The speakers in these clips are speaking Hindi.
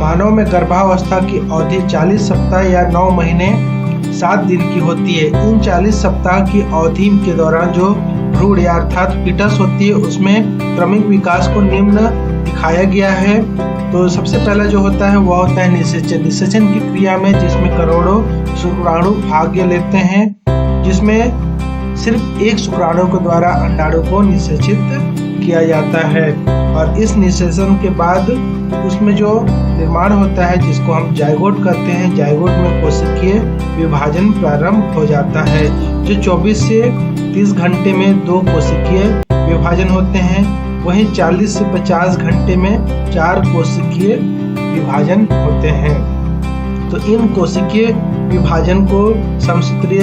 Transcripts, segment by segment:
मानव में गर्भावस्था की अवधि 40 सप्ताह या 9 महीने 7 दिन की होती है। इन 40 सप्ताह की अवधि के दौरान जो भ्रूण या अर्थात फीटस होती है उसमें क्रमिक विकास को निम्न दिखाया गया है। तो सबसे पहला जो होता है वह होता है निषेचन। निषेचन की क्रिया में जिसमें करोड़ों शुक्राणु भाग लेते हैं, जिसमें सिर्फ एक शुक्राणु के द्वारा अंडाणु को निषेचित किया जाता है और इस निषेचन के बाद उसमें जो निर्माण होता है जिसको हम जाइगोट कहते हैं, जाइगोट में कोशिकीय विभाजन प्रारंभ हो जाता है जो 24 से 30 घंटे में 2 कोशिकीय विभाजन होते हैं। वहीं 40 से 50 घंटे में 4 कोशिकीय विभाजन होते हैं। तो इन कोशिकीय विभाजन को समसूत्रीय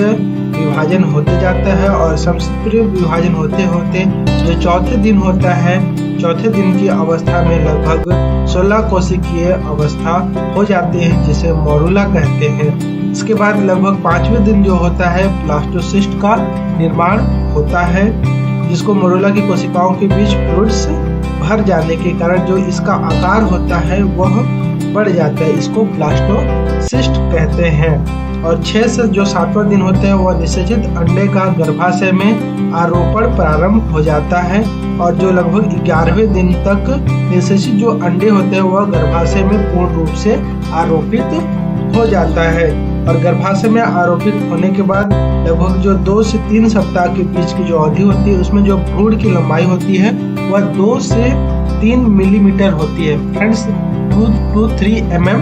विभाजन होते जाता है और समसूत्रीय विभाजन होते होते जो चौथे दिन होता है, चौथे दिन की अवस्था में लगभग 16 कोशिकीय अवस्था हो जाते हैं जिसे मोरूला कहते हैं। इसके बाद लगभग 5वें दिन जो होता है ब्लास्टोसिस्ट का निर्माण होता है, जिसको मोरूला की कोशिकाओं के बीच फ्लूइड्स भर जाने के कारण जो इसका आकार होता है वह बढ़ जाता है, इसको ब्लास्टोसिस्ट कहते हैं। और 6 से जो 7वां दिन होता है वह निषेचित अंडे का गर्भाशय में आरोपण प्रारंभ हो जाता है और जो लगभग 11वें दिन तक निषेचित जो अंडे होते हैं वह गर्भाशय में पूर्ण रूप से आरोपित हो जाता है। और गर्भाशय में आरोपित होने के बाद लगभग जो 2 से 3 सप्ताह के बीच की जो अवधि होती है उसमें जो भ्रूण की लंबाई होती है वह 2 से 3 मिलीमीटर होती है, फ्रेंड्स 2 to 3 mm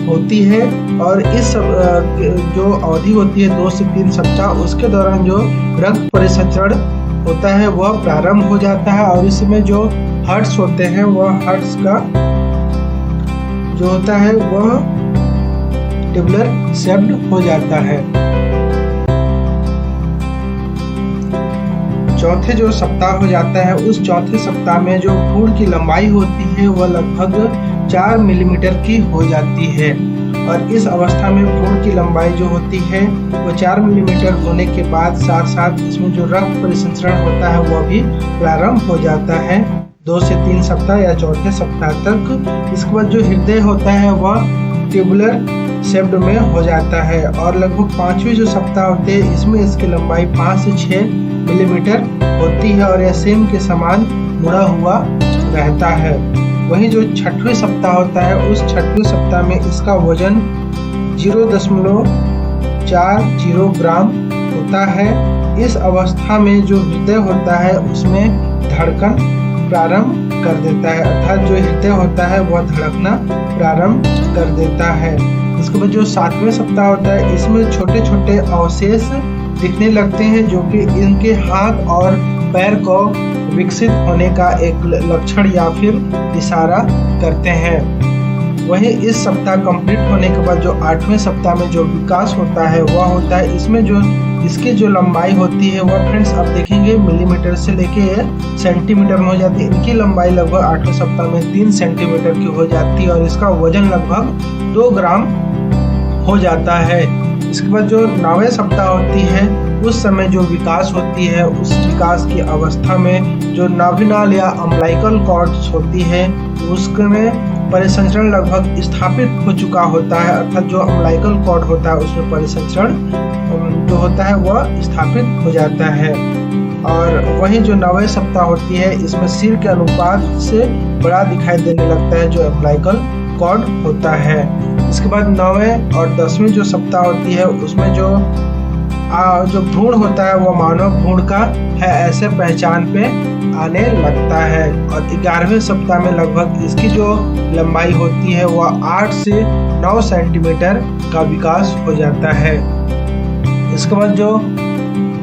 होती है। और इस जो अवधि होती है 2 से 3 सप्ताह, उसके दौरान जो रक्त परिसंचरण होता है वह प्रारंभ हो जाता है और इसमें जो हर्ट्स होते हैं वह हर्ट्स का जो होता है वह ट्यूबुलर शेप्ड हो जाता है। चौथे जो सप्ताह हो जाता है उस चौथे सप्ताह में जो भ्रूण की लंबाई होती है वह लगभग 4 मिलीमीटर की हो जाती है और इस अवस्था में भ्रूण की लंबाई जो होती है वो 4 मिलीमीटर होने के बाद साथ साथ इसमें जो रक्त परिसंचरण होता है वह भी प्रारंभ हो जाता है 2 से 3 सप्ताह या चौथे सप्ताह तक। इसके बाद जो हृदय होता है वह ट्यूबुलर शेप्ड में हो जाता है और लगभग 5वें जो सप्ताह होते हैं इसमें इसकी लंबाई 5 से 6 मिलीमीटर होती है और यह सेम के समान मुड़ा हुआ रहता है। वहीं जो 6वें सप्ताह होता है उस 6वें सप्ताह में इसका वजन 0.40 ग्राम होता है। इस अवस्था में जो हृदय होता है उसमें धड़कन प्रारंभ कर देता है, अर्थात जो हृदय होता है वह धड़कना प्रारंभ कर देता है। इसके बाद जो 7वें सप्ताह होता है इसमें छोटे छोटे अवशेष दिखने लगते हैं जो कि इनके हाथ और पैर को विकसित होने का एक लक्षण या फिर इशारा करते हैं। वहीं इस सप्ताह कंप्लीट होने के बाद जो 8वें सप्ताह में जो विकास होता है वह होता है इसमें जो इसकी जो लंबाई होती है वह फ्रेंड्स आप देखेंगे मिलीमीटर से लेके सेंटीमीटर में हो जाती है। इनकी लंबाई लगभग 8वें सप्ताह में 3 सेंटीमीटर की हो जाती है और इसका वजन लगभग 2 ग्राम हो जाता है। इसके बाद जो 9वें सप्ताह होती है उस समय जो विकास होती है उस विकास की अवस्था में जो नाभिनाल या अम्लाइकल कॉर्ड्स होती है उसमें परिसंचरण लगभग स्थापित हो चुका होता है, अर्थात जो अम्लाइकल कॉर्ड होता है उसमें परिसंचरण जो होता है वह स्थापित हो जाता है। और वहीं जो 9वें सप्ताह होती है इसमें सिर के अनुपात से बड़ा दिखाई देने लगता है जो अम्लाइकल कॉर्ड होता है। इसके बाद 9वें और 10वें जो सप्ताह होती है उसमें जो भ्रूण होता है वह मानव भ्रूण का है ऐसे पहचान पे आने लगता है और 11वें सप्ताह में लगभग इसकी जो लंबाई होती है वह 8 से 9 सेंटीमीटर का विकास हो जाता है। इसके बाद जो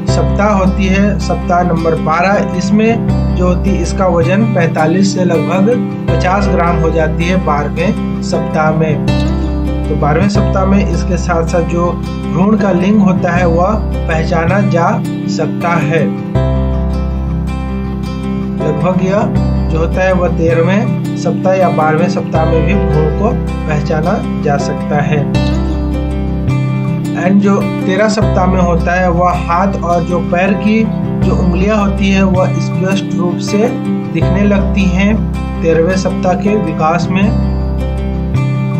सप्ताह होती है सप्ताह नंबर 12, इसमें जो होती है इसका वजन 45 से लगभग 50 ग्राम हो जाती है 12वें सप्ताह में। तो 12वें सप्ताह में इसके साथ साथ जो भ्रूण का लिंग होता है वह पहचाना जा सकता है। लगभग यह जो होता है वह 13वें सप्ताह या 12वें सप्ताह में भी भ्रूण को पहचाना जा सकता है। एंड जो 13 सप्ताह में होता है वह हाथ और जो पैर की जो उंगलियां होती है वह स्पष्ट रूप से दिखने लगती हैं 13वें सप्ताह के विकास में।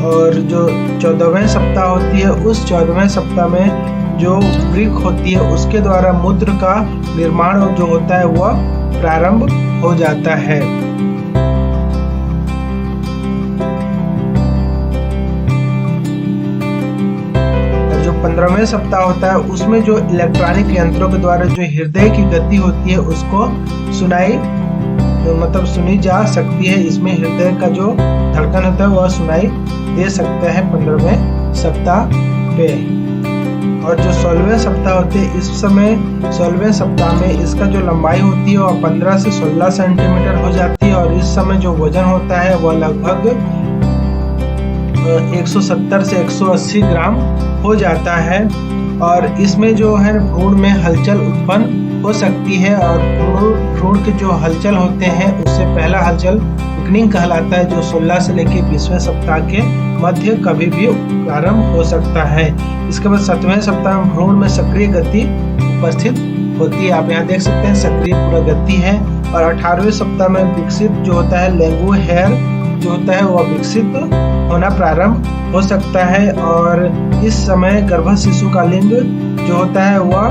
और जो 14वें सप्ताह होती है उस 14वें सप्ताह में जो वृक्क होती है उसके द्वारा मूत्र का निर्माण जो होता है वह प्रारंभ हो जाता है। और जो 15वें सप्ताह होता है उसमें जो इलेक्ट्रॉनिक यंत्रों के द्वारा जो हृदय की गति होती है उसको सुनी जा सकती है। इसमें हृदय का जो धड़कन होता है वह सुनाई दे सकता है 15वें सप्ताह पे। और जो 16वें सप्ताह होते हैं इस समय 16वें सप्ताह में इसका जो लंबाई होती है वह 15 से 16 सेंटीमीटर हो जाती है और इस समय जो वजन होता है वह लगभग 170 से 180 ग्राम हो जाता है। और इसमें जो है भ्रूण में हलचल उत्पन्न हो सकती है और भ्रूण के जो हलचल होते हैं उससे पहला हलचल क्विकनिंग कहलाता है जो 16 से लेकर 20वें सप्ताह के मध्य कभी भी प्रारंभ हो सकता है। इसके बाद 7वें सप्ताह में भ्रूण में सक्रिय गति उपस्थित होती है। आप यहाँ देख सकते हैं सक्रिय पूरा गति है। और 18वें सप्ताह में विकसित जो होता है लैंगू हेयर जो होता है वह विकसित होना प्रारंभ हो सकता है और इस समय गर्भ शिशु का लिंग जो होता है वह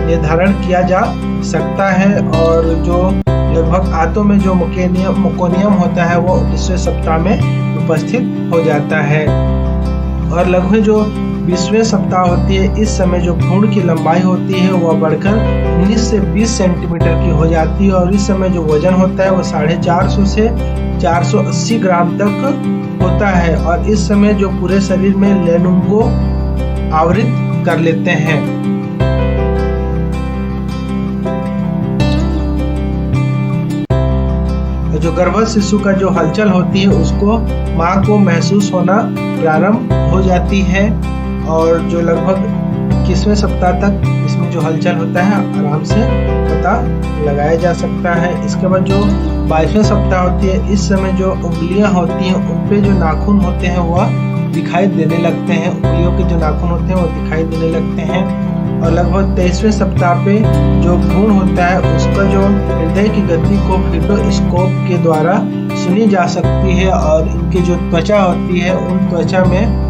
निर्धारण किया जा सकता है। और जो लगभग आंतों में जो मुकोनियम होता है वो 19वें सप्ताह में उपस्थित हो जाता है। और लगभग जो 20वें सप्ताह होती है इस समय जो भ्रूण की लंबाई होती है वह बढ़कर 19 से 20 सेंटीमीटर की हो जाती है और इस समय जो वजन होता है वो 450 से 480 ग्राम तक होता है। और इस समय जो पूरे शरीर में लेनुंगो आवृत कर लेते हैं। जो गर्भ शिशु का जो हलचल होती है उसको मां को महसूस होना प्रारंभ हो जाती है और जो लगभग 21वें सप्ताह तक इसमें जो हलचल होता है आराम से पता लगाया जा सकता है। इसके बाद जो 22वें सप्ताह होती है इस समय जो उंगलियां होती हैं उन पे जो नाखून होते हैं वह दिखाई देने लगते हैं। उंगलियों के जो नाखून होते हैं वो दिखाई देने लगते हैं। और लगभग 23वें सप्ताह पे जो भ्रूण होता है उसका जो हृदय की गति को फेटोस्कोप के द्वारा सुनी जा सकती है और इनकी जो त्वचा होती है उन त्वचा में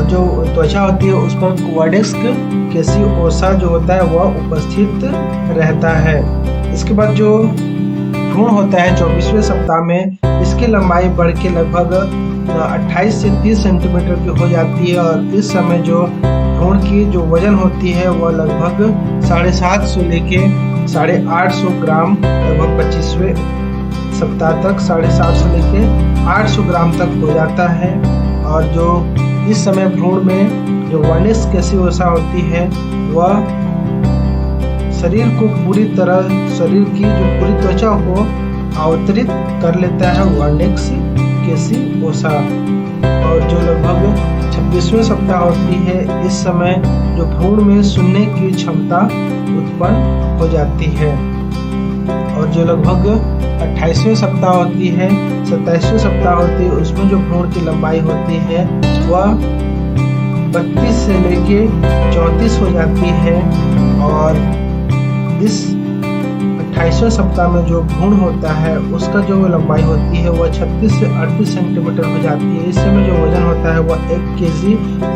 जो त्वचा होती है उस पर क्वाड्रिक्स कैसियोसा जो होता है वह उपस्थित रहता है। इसके बाद जो भ्रूण होता है 24वें सप्ताह में इसकी लंबाई बढ़ के लगभग 28 से 30 सेंटीमीटर की हो जाती है और इस समय जो भ्रूण की जो वजन होती है वह लगभग 750 लेके 850 ग्राम लगभग 25वें सप्ताह तक 750 लेके 800 ग्राम तक हो जाता है। और जो इस समय भ्रूण में जो वर्निक्स कैसियोसा होती है वह शरीर की जो पूरी त्वचा को अवतरित कर लेता है वर्निक्स कैसियोसा। और जो लगभग 26वें सप्ताह होती है इस समय जो भ्रूण में सुनने की क्षमता उत्पन्न हो जाती है। और जो लगभग 28वें सप्ताह होती है 27वें सप्ताह होती है उसमें जो भ्रूण की लंबाई होती है वह 32 से लेके 34 हो जाती है। और इस 28वें सप्ताह में जो भ्रूण होता है उसका जो लंबाई होती है वह 36 से 38 सेंटीमीटर हो जाती है। इस समय जो वजन होता है वह 1 केजी से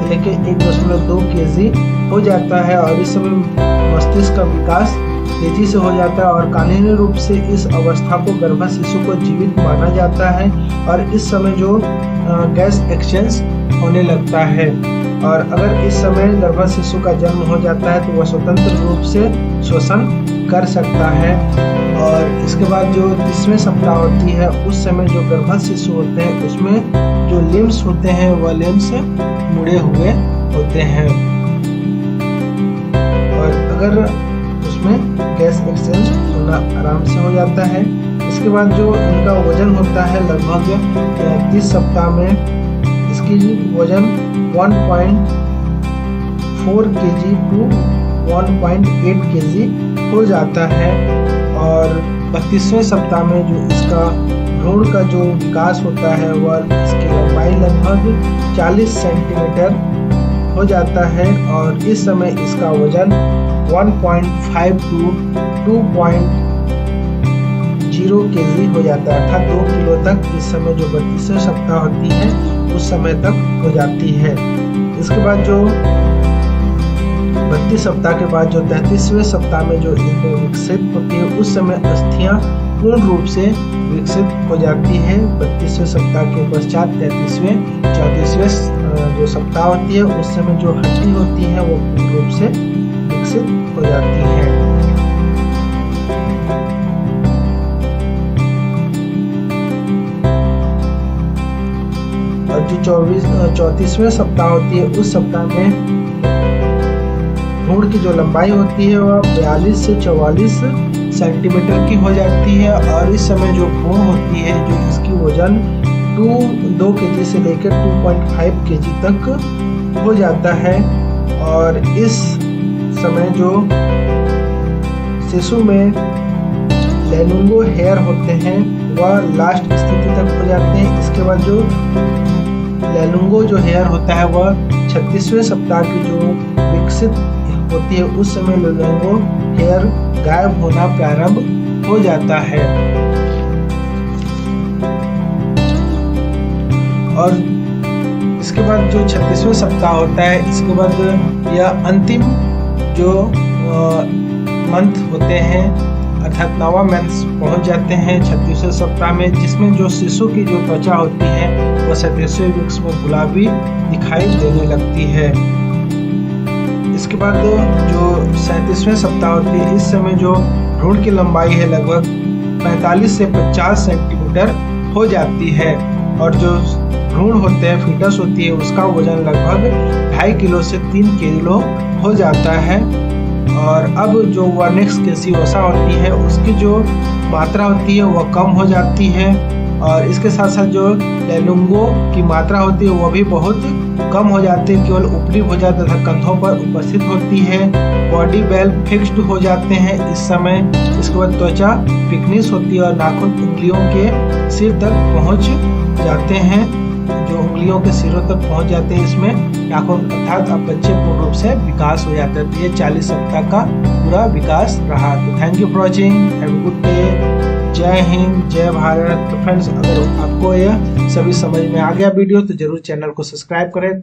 लेके 1.2 केजी हो जाता है। और इस समय मस्तिष्क का विकास तेजी से हो जाता है और कानूनी रूप से इस अवस्था को गर्भ शिशु को जीवित माना जाता है। और इस समय जो गैस एक्सचेंज होने लगता है और अगर इस समय गर्भ शिशु का जन्म हो जाता है तो वह स्वतंत्र रूप से श्वसन कर सकता है। और इसके बाद जो 30वें सप्ताह होती है उस समय जो गर्भ शिशु होते हैं उसमें जो लिम्स होते हैं वह लिम्स मुड़े हुए होते हैं और अगर उसमें गैस एक्सचेंज होना आराम से हो जाता है। इसके बाद जो इनका वजन होता है लगभग 30 सप्ताह में इसकी वजन 1.4 केजी टू 1.8 केजी हो जाता है। और 32वें सप्ताह में जो इसका भ्रूण का जो विकास होता है वह इसकी लंबाई लगभग 40 सेंटीमीटर हो जाता है और इस समय इसका वजन 1.5 to 2.0 kg हो जाता है, अर्थात 2 किलो तक इस समय जो 32वें सप्ताह होती है उस समय तक हो जाती है। इसके बाद जो 32 सप्ताह के बाद जो 33वें सप्ताह में जो इनमें विकसित होती है उस समय अस्थियां पूर्ण रूप से विकसित हो जाती है। 32वें सप्ताह के पश्चात 34वें जो सप्ताह होती है उस समय जो हड्डी होती है वो पूर्ण रूप से विकसित हो जाती है। और जो 34वें सप्ताह होती है उस सप्ताह में भ्रूण की जो लंबाई होती है वह 42 से 44 सेंटीमीटर की हो जाती है और इस समय जो भ्रूण होती है जो इसकी वजन 2 kg से लेकर 2.5 kg तक हो जाता है। और इस समय जो शिशु में लेनुंगो हेयर होते हैं वह लास्ट स्थिति तक हो जाते हैं। इसके बाद जो लेनुंगो जो हेयर होता है वह 36वें सप्ताह की जो विकसित होती है उस समय लेनुंगो हेयर गायब होना प्रारंभ हो जाता है। और इसके बाद जो 36वें सप्ताह होता है इसके बाद यह अंतिम जो मंथ होते हैं अर्थात 9वां मंथ पहुंच जाते हैं 36वें सप्ताह में, जिसमें जो शिशु की जो त्वचा होती है वह 37वें वीक में गुलाबी दिखाई देने लगती है। इसके बाद जो 37वें सप्ताह होती है इस समय जो भ्रूण की लंबाई है लगभग 45 से 50 सेंटीमीटर हो जाती है और जो भ्रूण होते हैं फीटस होती है उसका वजन लगभग 2.5 किलो से 3 किलो हो जाता है। और अब जो वर्निक्स कैसियोसा होती है उसकी जो मात्रा होती है वह कम हो जाती है और इसके साथ साथ जो लेनुंगो की मात्रा होती है वह भी बहुत कम हो जाती है, केवल ऊपरी भुजा तथा कंधों पर उपस्थित होती है। बॉडी बेल फिक्स्ड हो जाते हैं इस समय। इसके बाद त्वचा पिकनिस होती है और नाखून उंगलियों के सिर तक पहुंच जाते हैं, जो उंगलियों के सिरों तक पहुंच जाते हैं इसमें नाखून, अर्थात अब बच्चे पूर्ण रूप से विकास हो जाता है। तो ये 40 सप्ताह का पूरा विकास रहा। तो thank you for watching, have a good day, जय हिंद, जय भारत। तो फ्रेंड्स, अगर आपको यह सभी समझ में आ गया वीडियो तो जरूर चैनल को सब्सक्राइब करें।